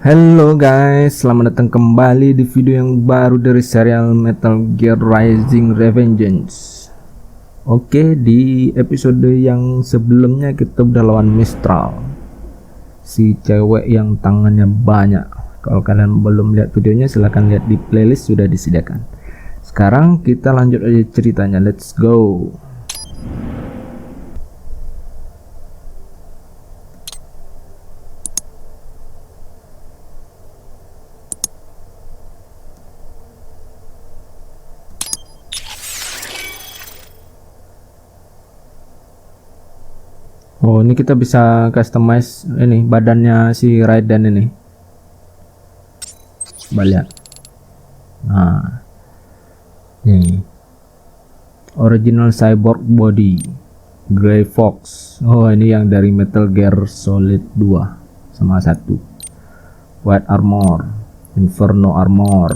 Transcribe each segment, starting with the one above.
Halo guys, selamat datang kembali di video yang baru dari serial Metal Gear Rising Revengeance. Oke, di episode yang sebelumnya kita udah lawan Mistral, si cewek yang tangannya banyak. Kalau kalian belum lihat videonya, silahkan lihat di playlist, sudah disediakan. Sekarang kita lanjut aja ceritanya, let's go. Oh, ini kita bisa customize ini badannya si RAIDEN ini. Coba lihat. Nah, ini original cyborg body, Grey Fox. Oh, ini yang dari Metal Gear Solid 2 sama 1. White armor, Inferno armor,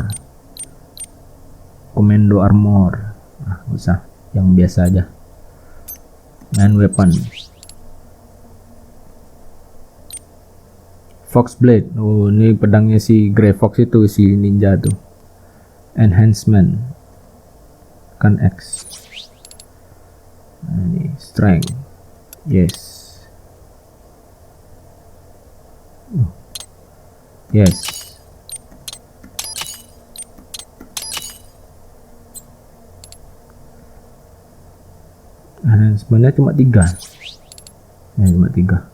Commando armor. Nah, nggak usah, yang biasa aja. Main weapon, Fox Blade. Oh, ini pedangnya si Grey Fox itu, si ninja tuh. Enhancement kan X. Nah, ini strength. Yes. Yes. Enhancementnya cuma 3. Ya, cuma 3.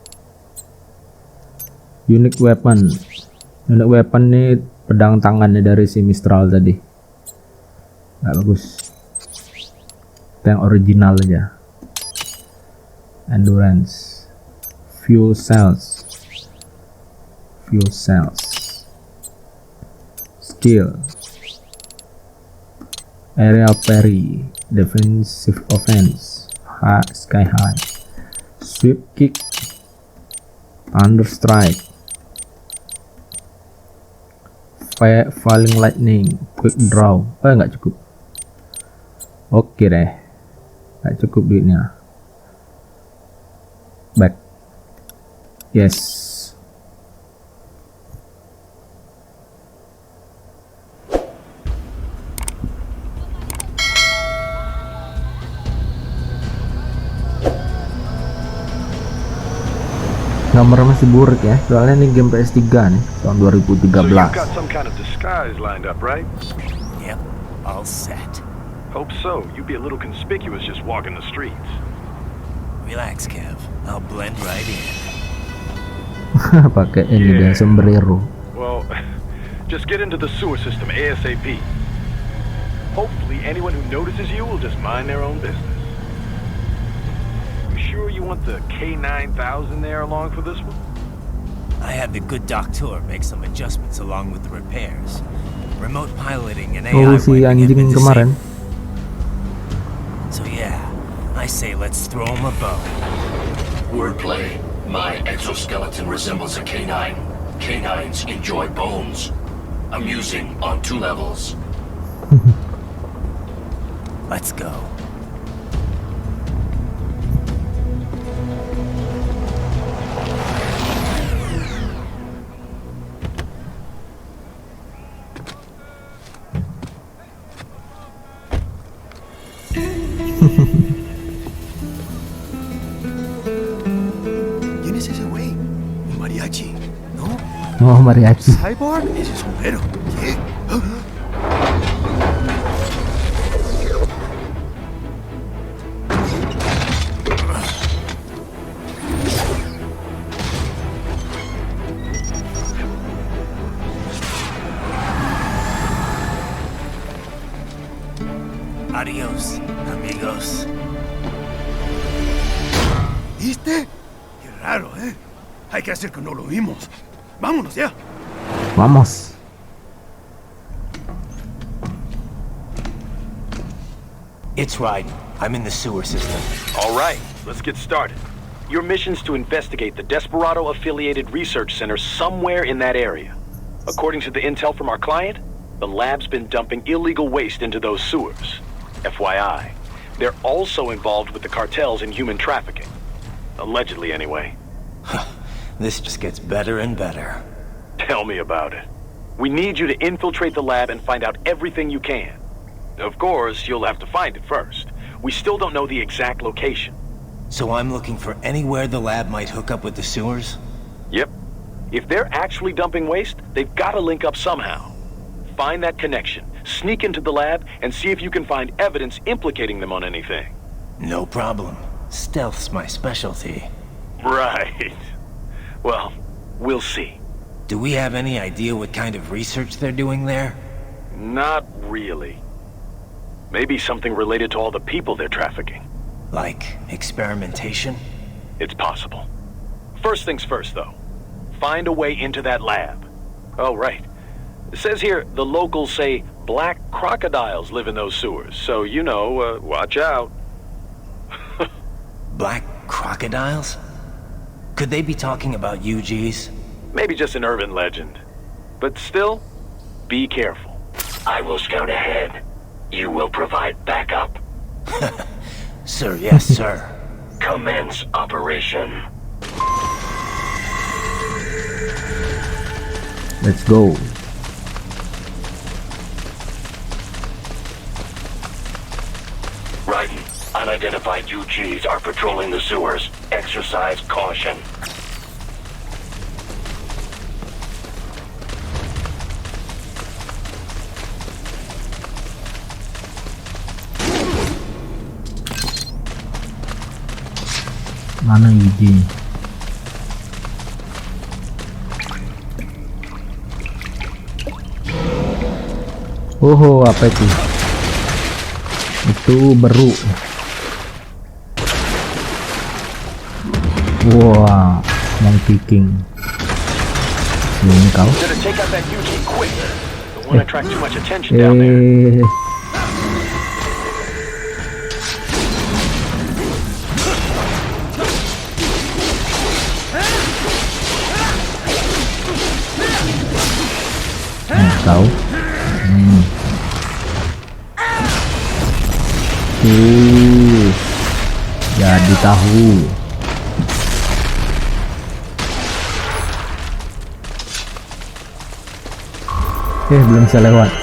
Unique weapon. Unique weapon nih pedang tangannya dari si Mistral tadi. Nggak bagus. Kita yang original aja. Endurance. Fuel cells. Fuel cells. Skill. Aerial parry. Defensive offense. Sky high. Sweep kick. Thunder strike. Falling lightning, quick draw. Nggak cukup. Oke deh, nggak cukup duitnya. Back. Yes. Gambar masih buruk ya, soalnya ini game PS3 nih, tahun 2013. So got some kind of disguise lined up, right? Yep, all set. Hope so. You'd be a little conspicuous just walking the streets. Relax, Kev. I'll blend right in. Pakai ini dia sombrero. Well, just get into the sewer system ASAP. Hopefully anyone who notices you will just mind their own business. Sure you want the K9000 there along for this one? I had the good doctor make some adjustments along with the repairs. Remote piloting and AI Oh, si anjing kemarin. So yeah, I say let's throw him a bone. Wordplay. My exoskeleton resembles a canine. Canines enjoy bones. Amusing on 2 levels. Let's go. ¿Quién es ese güey? ¿Un mariachi? ¿No? Oh, mariachi. ¿Cyborg? Ese es sombrero. ¿Qué? Adios, amigos. ¿Viste? Qué raro, ¿eh? Hay que hacer que no lo vimos. Vámonos ya. Vamos. It's Raiden. I'm in the sewer system. All right, let's get started. Your mission's to investigate the Desperado-affiliated research center somewhere in that area. According to the intel from our client, the lab's been dumping illegal waste into those sewers. FYI, they're also involved with the cartels in human trafficking. Allegedly, anyway. This just gets better and better. Tell me about it. We need you to infiltrate the lab and find out everything you can. Of course, you'll have to find it first. We still don't know the exact location. So I'm looking for anywhere the lab might hook up with the sewers? Yep. If they're actually dumping waste, they've got to link up somehow. Find that connection, sneak into the lab, and see if you can find evidence implicating them on anything. No problem. Stealth's my specialty. Right. Well, we'll see. Do we have any idea what kind of research they're doing there? Not really. Maybe something related to all the people they're trafficking. Like experimentation? It's possible. First things first, though. Find a way into that lab. Oh, right. It says here the locals say black crocodiles live in those sewers, so you know, watch out. Black crocodiles? Could they be talking about UGs? Maybe just an urban legend. But still, be careful. I will scout ahead. You will provide backup. Sir, yes, sir. Commence operation. Let's go. Raiden, unidentified UGs are patrolling the sewers. Exercise caution. Mana UG? Oh, apa itu? Itu beru. Wah, Monkey King. Ini kau? Better take out that UG quick. Don't want to attract too much attention down there. Tahu? Jadi tahu. Belum bisa lewat.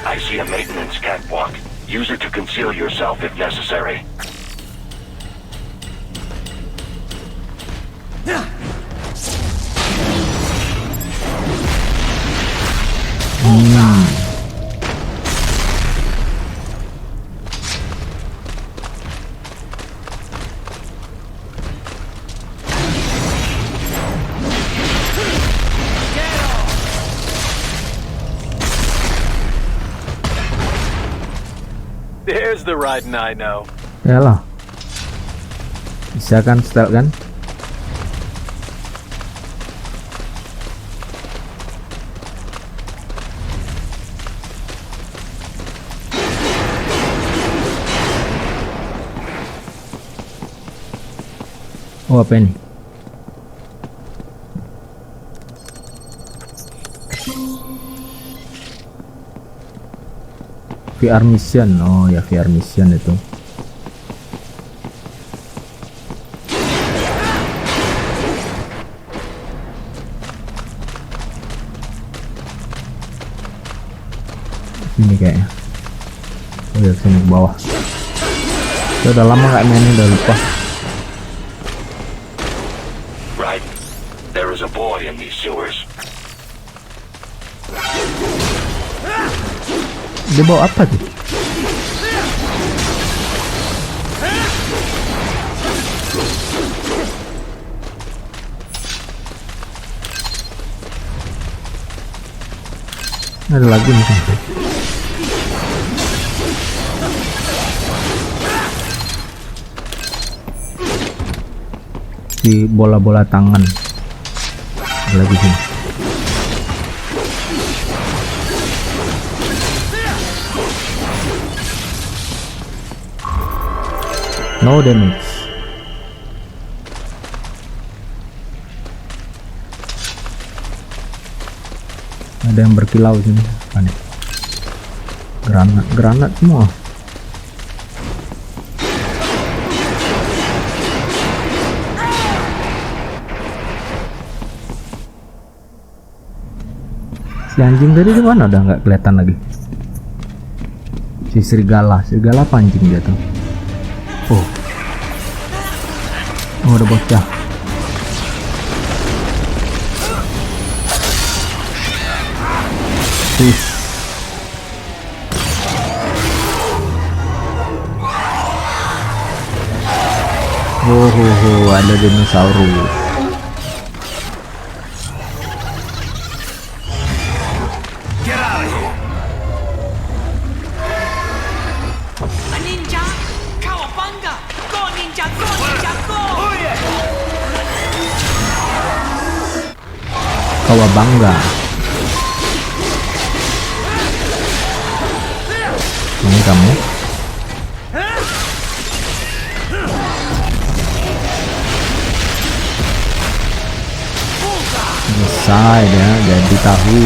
I see a maintenance catwalk. Use it to conceal yourself if necessary. There's the Raiden I know. Yalah. Bisa kan stealth kan? Oh, apa ini? VR mission. Oh ya, VR mission itu. Ini kayaknya. Oh ya, sini ke bawah. Saya udah lama nggak main, udah lupa. Raiden, there is a boy in these sewers. Dia bawa apa tuh? Ada lagi nih. Di bola-bola tangan. Ada lagi sini. No damage. Ada yang berkilau sini. Aneh. Si anjing tadi di mana? Udah nggak kelihatan lagi. Si serigala apa anjing dia tuh? Oh, udah bocah. Ada dinosaurus. Get out of here! A ninja! Kawabanga! Go ninja! Go ninja! Go! Oh yeah! Kawabanga. Ini kamu. Selesai ya, jadi tahu.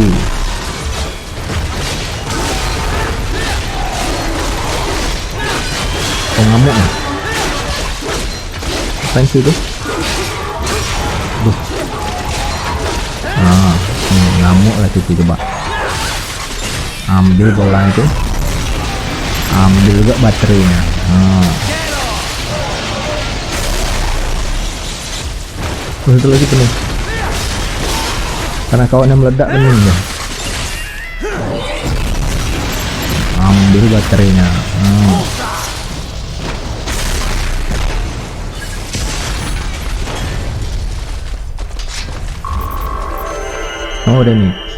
Oh, ngamuk nih. Apa sih itu? Duh. Nah, ngamuk lah itu, coba. Ambil bola itu. Ambil juga baterainya. Nah. Itu lagi penuh. Karena kawannya meledak penuh ya. Ambil baterainya. Oh, damage.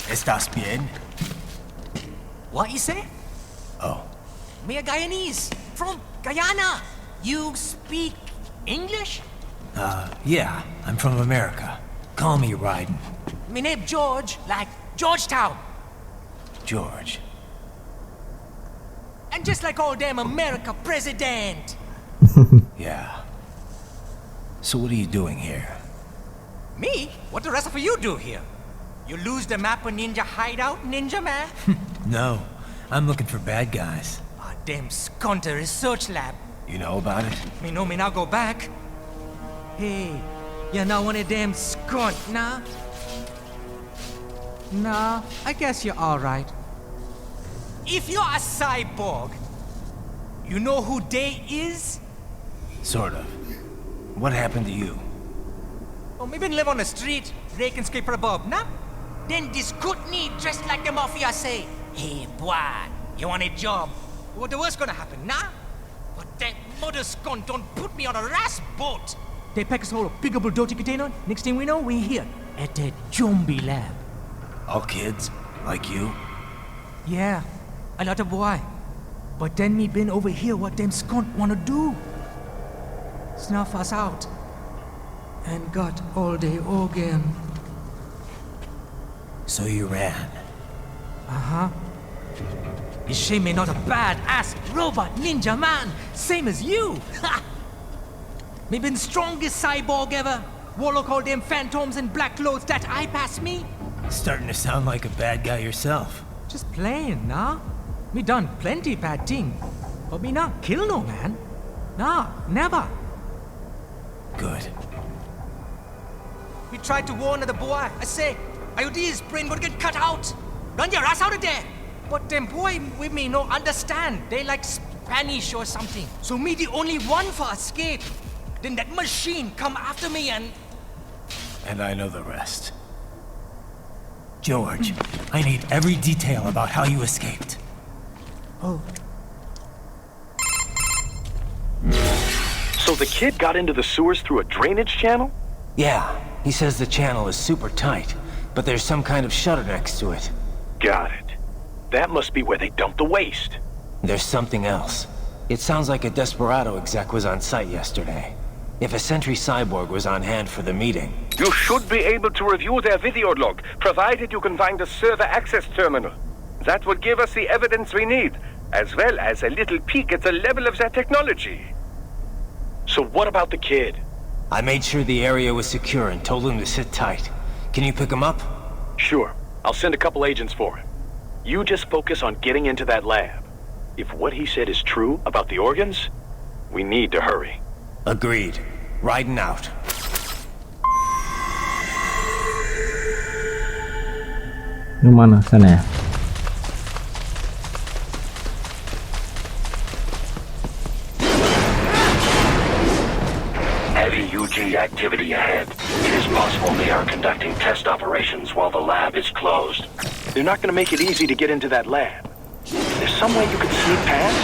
¿Estás bien? What you say? Oh, Me a Guyanese from Guyana. You speak English? yeah, I'm from America. Call me Raiden. Me name George, like Georgetown. George. And just like all damn America president. Yeah. So what are you doing here? Me? What the rest of you do here? You lose the map of Ninja Hideout, Ninja Man? No, I'm looking for bad guys. Ah, damn Skunter research lab. You know about it? Me know me now go back. Hey, you're not one of them skunt, nah? Nah, I guess you're alright. If you're a cyborg, you know who they is? Sort of. What happened to you? Oh, me been live on the street, raking scraper above, nah? Then this good need dressed like the mafia say, hey boy, you want a job? What the worst gonna happen, nah? But that mother skunt don't put me on a ras boat. They pack us all a pickable dirty container. Next thing we know, we're here at the zombie lab. All kids? Like you? Yeah, a lot of boy. But then me been over here what them skunt wanna do. Snuff us out. And got all the organ. So you ran. Uh-huh. You shame me not a bad-ass robot ninja man, same as you. Ha! Me been strongest cyborg ever. Warlock all them phantoms in black clothes that eye pass me. Starting to sound like a bad guy yourself. Just playing, nah? Me done plenty bad thing. But me not kill no man. Nah, never. Good. We tried to warn the boy. I say, IOD's brain gonna get cut out. Run your ass out of there. But them boy with me no understand. They like Spanish or something. So me the only one for escape. Then that machine come after me and... And I know the rest. George, I need every detail about how you escaped. Oh. So the kid got into the sewers through a drainage channel? Yeah, he says the channel is super tight, but there's some kind of shutter next to it. Got it. That must be where they dumped the waste. There's something else. It sounds like a Desperado exec was on site yesterday. If a Sentry Cyborg was on hand for the meeting. You should be able to review their video log, provided you can find a server access terminal. That would give us the evidence we need, as well as a little peek at the level of their technology. So what about the kid? I made sure the area was secure and told him to sit tight. Can you pick him up? Sure. I'll send a couple agents for him. You just focus on getting into that lab. If what he said is true about the organs, we need to hurry. Agreed. Riding out. Ini mana? Sana ya? Heavy UG activity ahead. It is possible they are conducting test operations while the lab is closed. They're not going to make it easy to get into that lab. There's some way you could sneak past.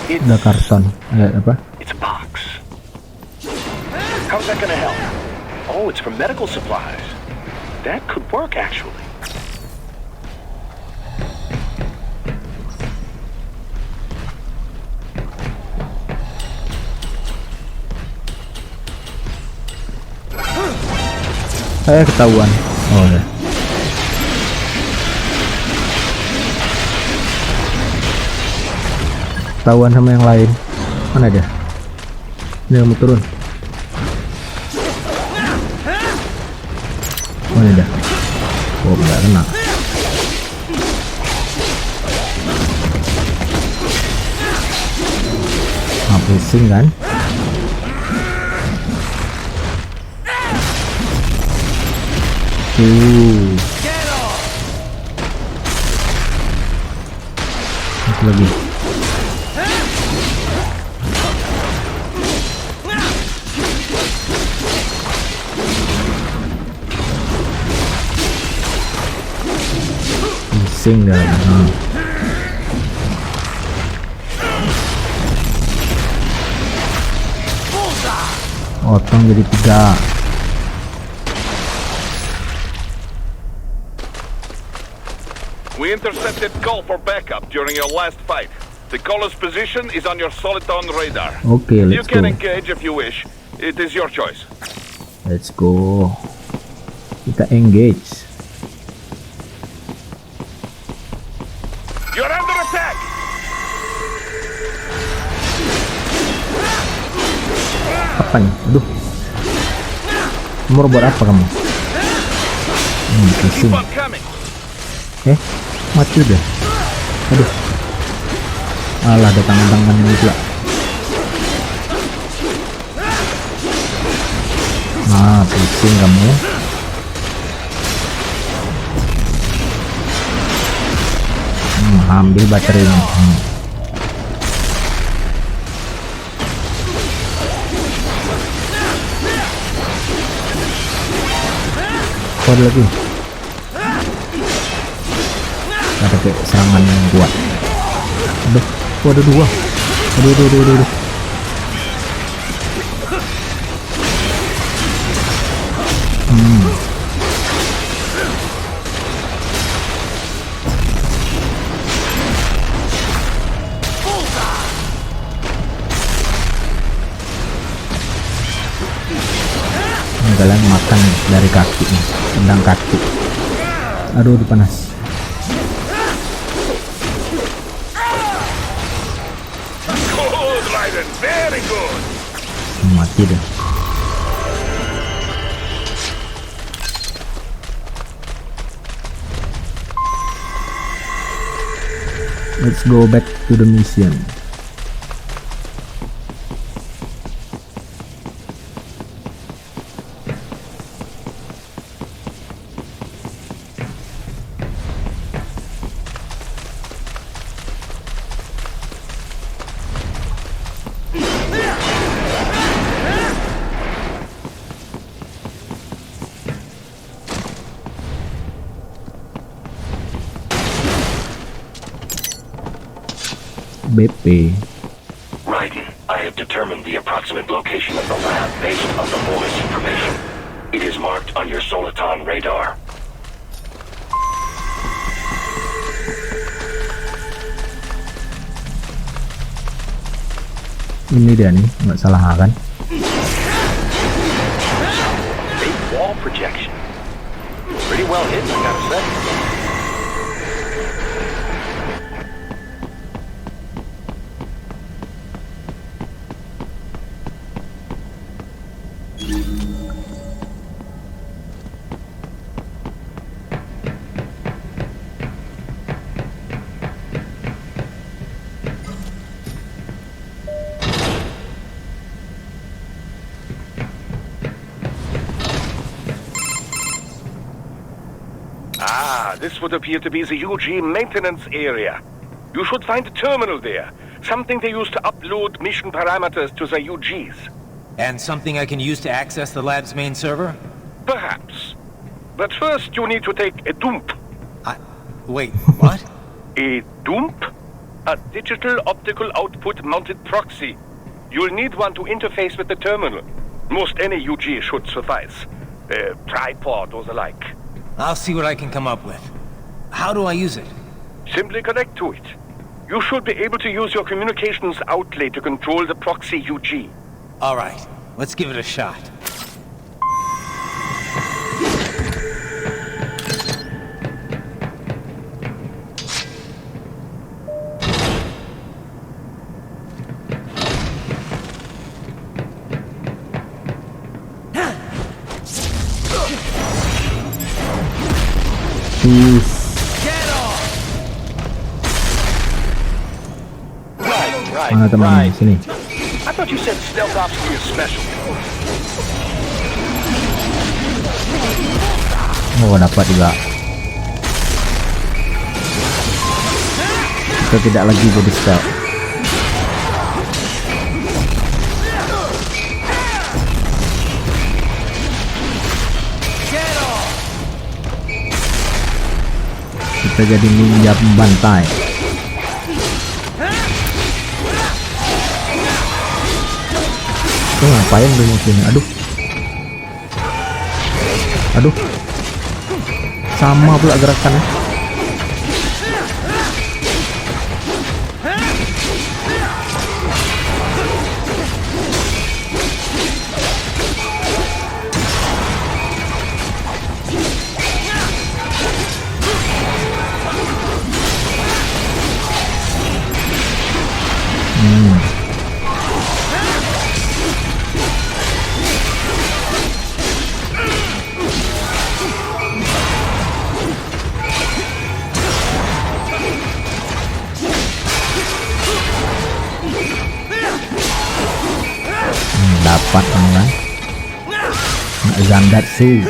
Ada karton. Apa? It's a box. How's that going to help? Oh, it's for medical supplies. That could work, actually. Ketahuan. Oh ya. Ketahuan sama yang lain. Mana dia? Ini mau turun. Oh ini dah. Oh nggak kena. Nah, pusing kan? Satu lagi. Pusing dah. Otong jadi 3. We intercepted call for backup during your last fight. The caller's position is on your Soliton radar. Okay, You let's can go. engage if you wish. It is your choice. Let's go. Kita engage. You're under attack! Apa nih? Aduh. Nomor buat apa kamu? Pusing. Keep on coming. Mati udah. Aduh. Alah, ada tangan-tangan ini pula. Nah, pusing kamu. Ambil baterainya. Ada lagi. Ada kayak serangan yang kuat. Aduh, ada 2. Aduh. Kalian makan dari kaki nih, tendang kaki. Aduh, panas. Good, Raiden. Very good. Mati deh. Let's go back to the mission. BP. Raiden, I have determined the approximate location of the lab based on the bonus information. It is marked on your Soliton radar. Ini dia nih, nggak salah kan? Big wall projection. Pretty well hidden, I gotta say. this would appear to be the UG maintenance area. You should find a terminal there. Something they use to upload mission parameters to the UGs. And something I can use to access the lab's main server? Perhaps. But first you need to take a dump. Wait, what? A dump? A digital optical output mounted proxy. You'll need one to interface with the terminal. Most any UG should suffice. A tripod or the like. I'll see what I can come up with. How do I use it? Simply connect to it. You should be able to use your communications outlet to control the proxy UG. All right, let's give it a shot. Mana teman sini? I thought you said stealth ops were your specialty. Oh, dapat juga. Kita tidak lagi jadi stealth. Kita jadi ninja pembantai. Tuh ngapain dulu sini? Aduh, sama pula gerakannya. Dapat kan? Zandat sih.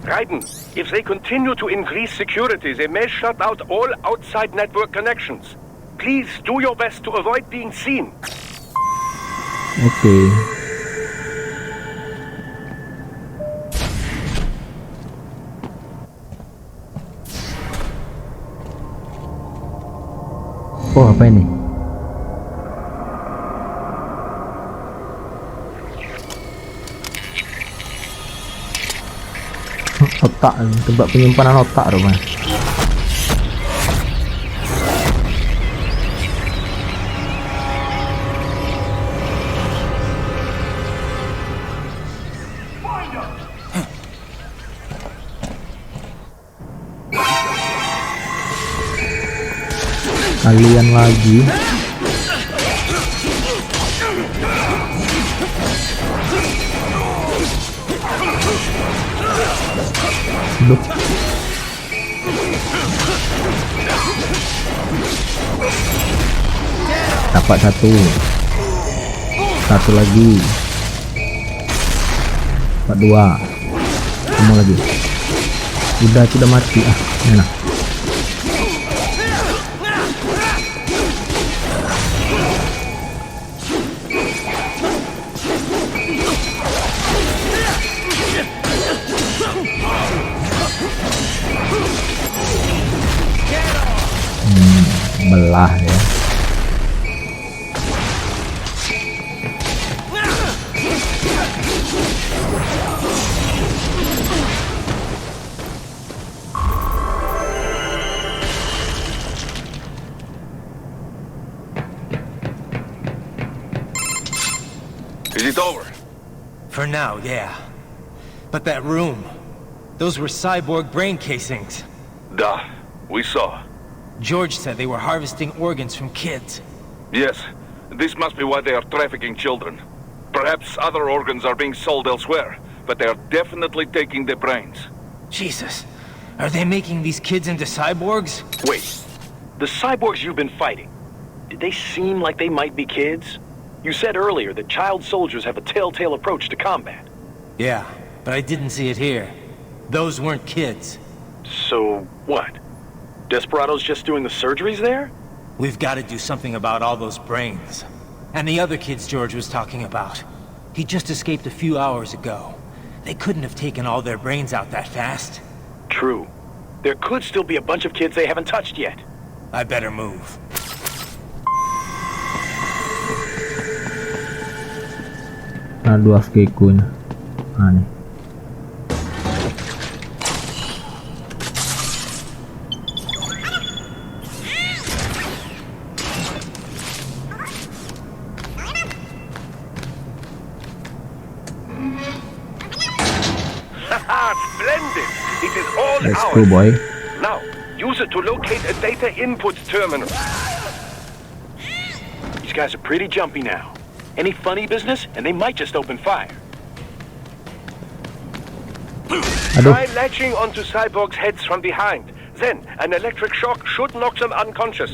Raiden, if they continue to increase security, they may shut out all outside network connections. Please do your best to avoid being seen. Okay. Oh, apa ini? Otak, tempat penyimpanan otak rumah. Kalian lagi. Duh. Dapat satu lagi, dapat dua, semua lagi. Sudah mati enak. Belah ya. Is it over? For now, yeah. But that room, those were cyborg brain casings. Duh, we saw. George said they were harvesting organs from kids. Yes, this must be why they are trafficking children. Perhaps other organs are being sold elsewhere, but they are definitely taking the brains. Jesus. Are they making these kids into cyborgs? Wait, the cyborgs you've been fighting, did they seem like they might be kids? You said earlier that child soldiers have a telltale approach to combat. Yeah, but I didn't see it here. Those weren't kids. So, what? Desperado's just doing the surgeries there? We've got to do something about all those brains. And the other kids George was talking about. He just escaped a few hours ago. They couldn't have taken all their brains out that fast. True. There could still be a bunch of kids they haven't touched yet. I better move. Aduh, keikunya aneh. Splendid! It is all Let's ours. go, boy. Now, use it to locate a data input terminal. These guys are pretty jumpy now. Any funny business, and they might just open fire. Aduh, Try latching onto cyborgs' heads from behind. Then, an electric shock should knock them unconscious.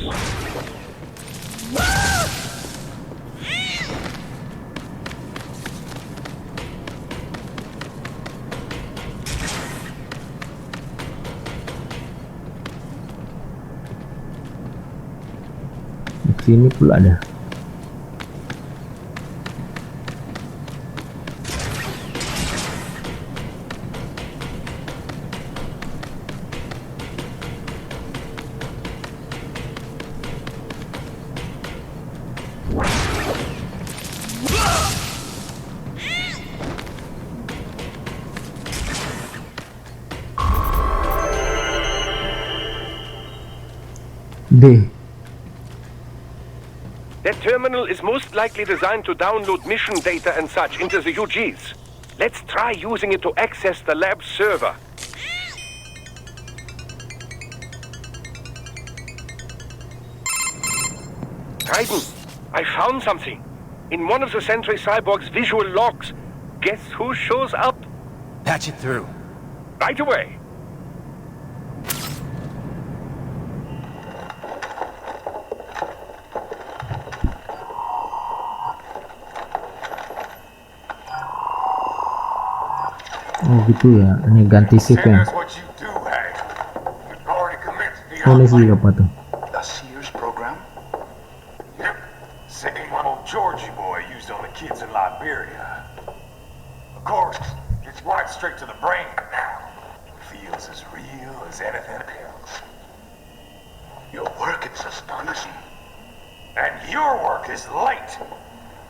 di sini pula ada. D. That terminal is most likely designed to download mission data and such into the UGs. Let's try using it to access the lab server. Raiden, I found something. In one of the Sentry Cyborg's visual logs. Guess who shows up? Patch it through. Right away. Oh gitu ya, ini ganti shift ya. That's what you do, Hank. You've already commenced the Ini sih apa tuh? The Sears program? Yep. Same one old Georgie boy used on the kids in Liberia. Of course, it's right straight to the brain now. Feels as real as anything else. Your work is astonishing. And your work is late.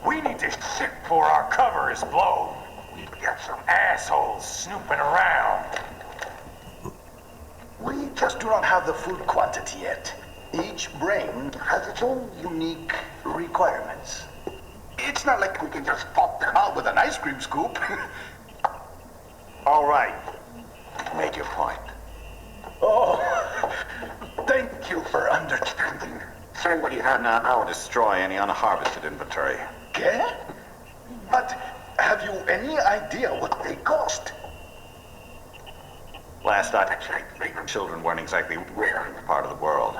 We need this shit before our cover is blown. We've got some assholes snooping around. We just do not have the full quantity yet. Each brain has its own unique requirements. It's not like we can just pop them out with an ice cream scoop. All right. Make your point. Oh, thank you for understanding. Send what you have now or destroy any unharvested inventory. Okay? But have you any idea what they cost? Last I checked, children weren't exactly rare in the part of the world.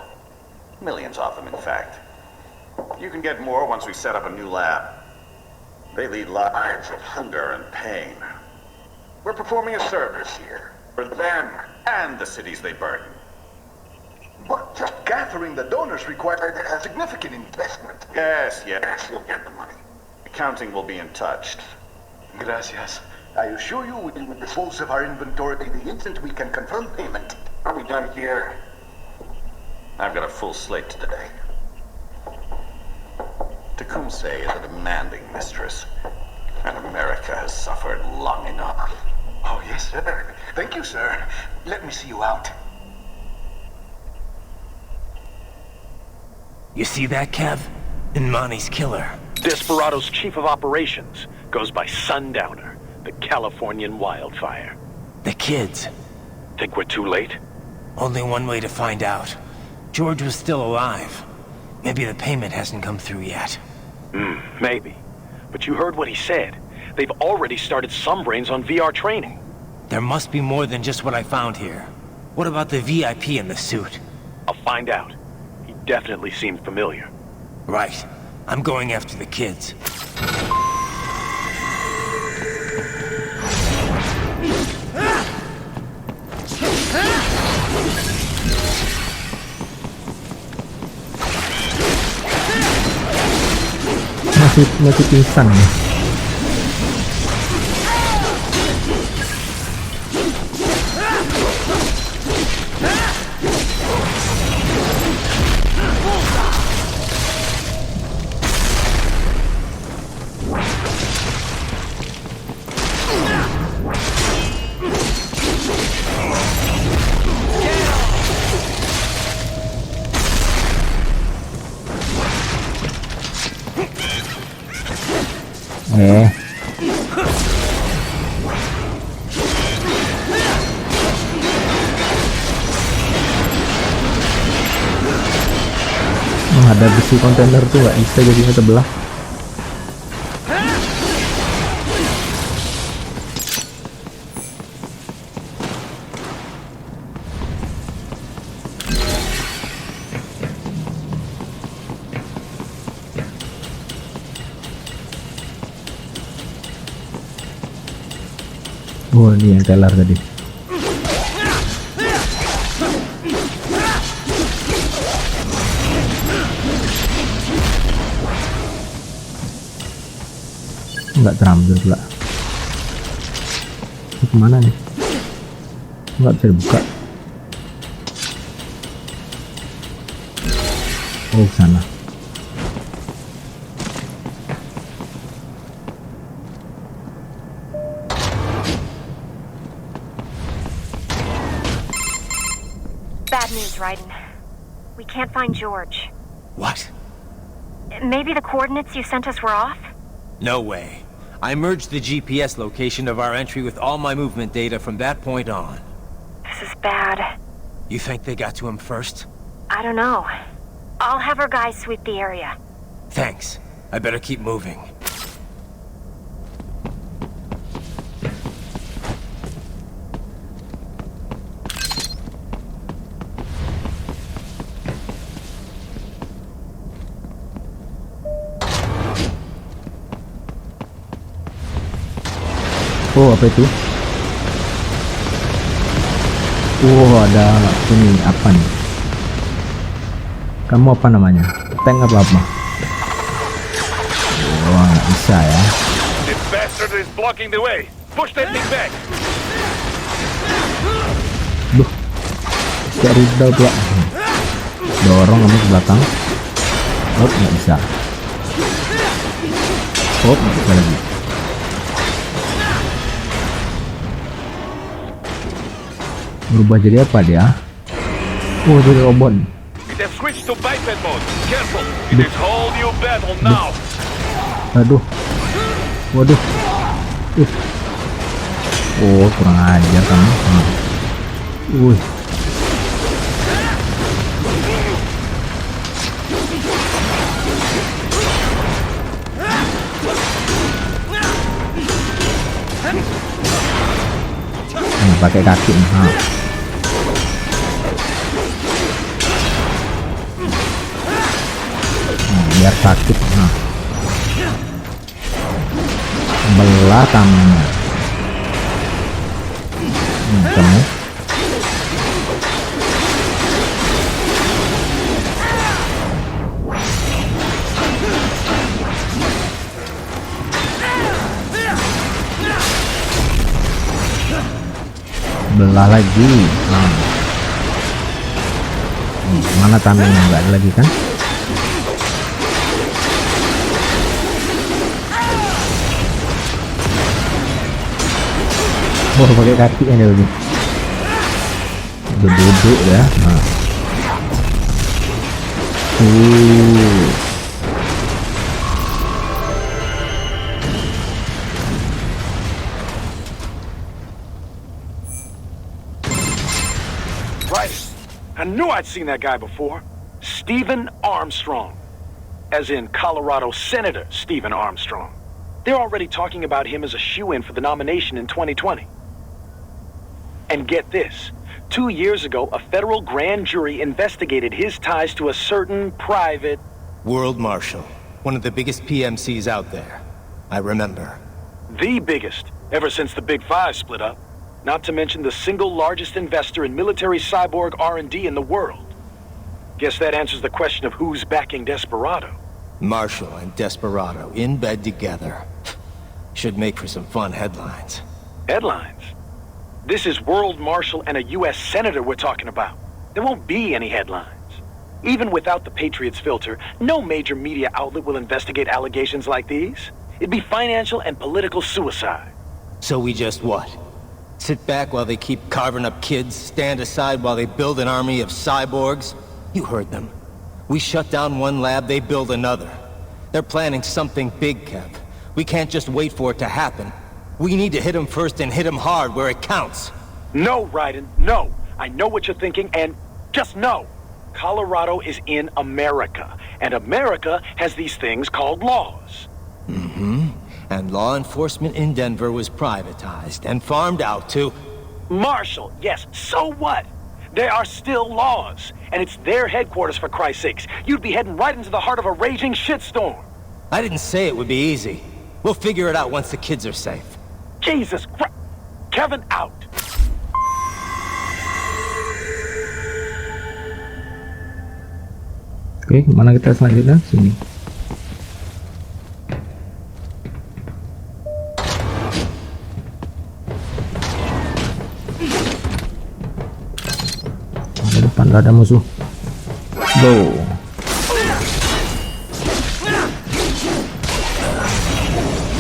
Millions of them, in fact. You can get more once we set up a new lab. They lead lives of hunger and pain. We're performing a service here for them and the cities they burden. But just gathering the donors required a significant investment. Yes, you'll get the money. Accounting will be in touch. Gracias. I assure you we will dispose of our inventory the instant we can confirm payment. Are we done here? I've got a full slate today. Tecumseh is a demanding mistress, and America has suffered long enough. Oh, yes, sir. Thank you, sir. Let me see you out. You see that, Kev? Inmani's killer. Desperado's chief of operations goes by Sundowner, the Californian wildfire. The kids. Think we're too late? Only one way to find out. George was still alive. Maybe the payment hasn't come through yet. Maybe. But you heard what he said. They've already started some brains on VR training. There must be more than just what I found here. What about the VIP in the suit? I'll find out. He definitely seemed familiar. Right. I'm going after the kids. Masih pingsan nih. Ada besi kontainer tuh nggak bisa jadinya sebelah. Oh, ini yang teller tadi. Nggak terambil pula. Ini kemana nih? Nggak bisa dibuka. Oh, sana. Bad news, Raiden. We can't find George. What? Maybe the coordinates you sent us were off? No way. I merged the GPS location of our entry with all my movement data from that point on. This is bad. You think they got to him first? I don't know. I'll have our guys sweep the area. Thanks. I better keep moving. Oh, apa itu? Oh, ada ini apa nih? Kamu apa namanya? Tank apa? Oh, nggak bisa ya. This bastard is blocking the way. Push that thing back. Duh, kayak rudal pula. Dorong kamu ke belakang. Oh, nggak bisa. Oh, nggak bisa lagi. Berubah jadi apa dia? Oh, jadi robot. It has switched to biped mode. Careful. It is whole new battle now. Aduh. Waduh. Oh, kurang ajar kamu. Pakai kaki nih. Biar sakit. Belah tangannya. Kamu. Belah lagi. Mana tangannya? Nggak ada lagi kan? Oh, pakai kaki aja lagi. Duduk ya. Right. I knew I'd seen that guy before. Stephen Armstrong. As in Colorado Senator Stephen Armstrong. They're already talking about him as a shoo-in for the nomination in 2020. And get this. 2 years ago, a federal grand jury investigated his ties to a certain private... World Marshal. One of the biggest PMCs out there. I remember. The biggest, ever since the Big Five split up. Not to mention the single largest investor in military cyborg R&D in the world. Guess that answers the question of who's backing Desperado. Marshall and Desperado in bed together. Should make for some fun headlines. Headlines? This is World Marshal and a U.S. Senator we're talking about. There won't be any headlines. Even without the Patriots filter, no major media outlet will investigate allegations like these. It'd be financial and political suicide. So we just what? Sit back while they keep carving up kids, stand aside while they build an army of cyborgs? You heard them. We shut down one lab, they build another. They're planning something big, Kev. We can't just wait for it to happen. We need to hit them first and hit them hard where it counts. No, Raiden, no. I know what you're thinking, and just no. Colorado is in America, and America has these things called laws. Mm-hmm. And law enforcement in Denver was privatized and farmed out to... Marshall, yes, so what? There are still laws, and it's their headquarters, for Christ's sakes. You'd be heading right into the heart of a raging shitstorm. I didn't say it would be easy. We'll figure it out once the kids are safe. Jesus Christ. Kevin, out. Oke, kemana kita selanjutnya? Sini. Di depan gak ada musuh. Go.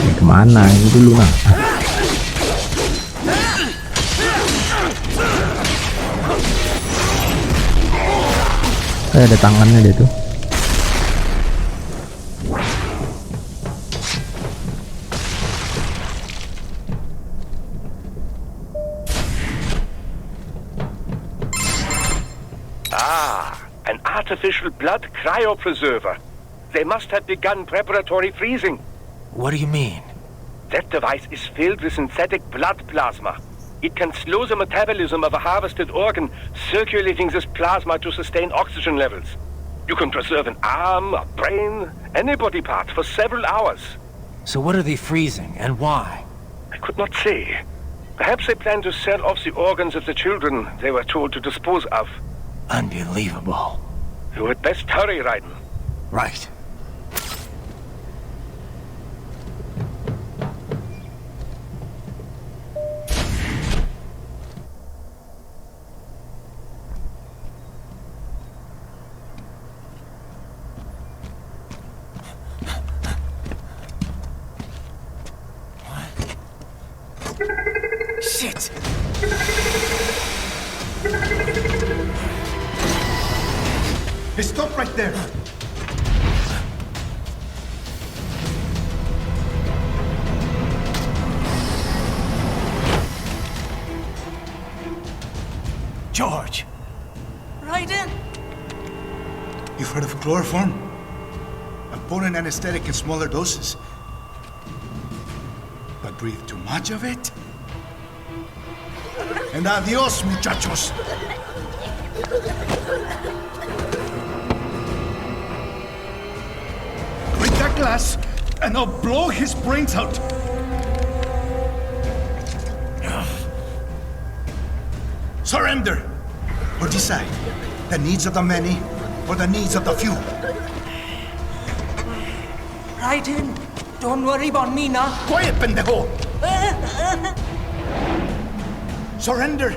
Ini kemana? Ini dulu nah. Ada tangannya dia tuh. An artificial blood cryopreserver. They must have begun preparatory freezing. What do you mean? That device is filled with synthetic blood plasma. It can slow the metabolism of a harvested organ, circulating this plasma to sustain oxygen levels. You can preserve an arm, a brain, any body part for several hours. So what are they freezing, and why? I could not say. Perhaps they plan to sell off the organs of the children they were told to dispose of. Unbelievable. You had best hurry, Raiden. Right. Shit! Hey, stop right there! George! Raiden! You've heard of chloroform? A potent anesthetic in smaller doses. But breathe too much of it? And adios, muchachos! Break that glass, and I'll blow his brains out! Surrender! Or decide, the needs of the many, or the needs of the few. Raiden, don't worry about me now. Quiet, pendejo! Surrender!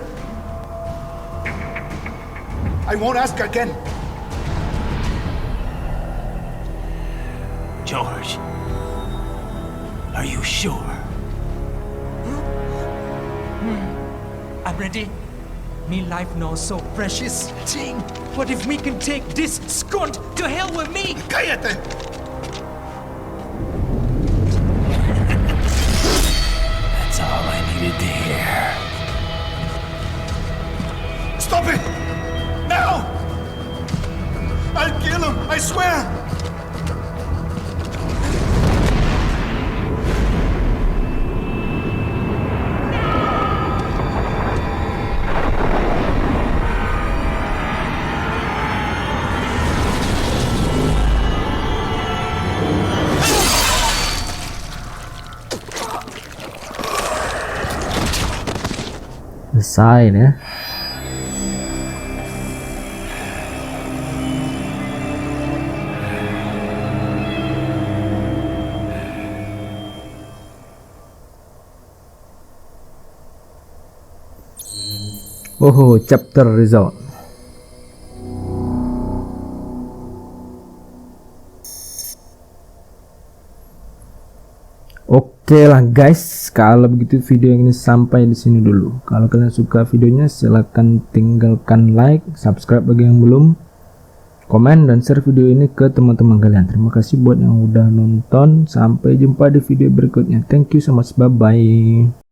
I won't ask again. George, are you sure? I'm ready. Me life now so precious. Ting, what if me can take this skunt to hell with me? Cállate! That's all I needed to hear. Stop it! Now! I'll kill him, I swear! selesai ya. Oh, chapter result. Oke lah guys, kalau begitu video yang ini sampai di sini dulu. Kalau kalian suka videonya silahkan tinggalkan like, subscribe bagi yang belum, komen dan share video ini ke teman-teman kalian. Terima kasih buat yang udah nonton. Sampai jumpa di video berikutnya. Thank you so much, bye bye.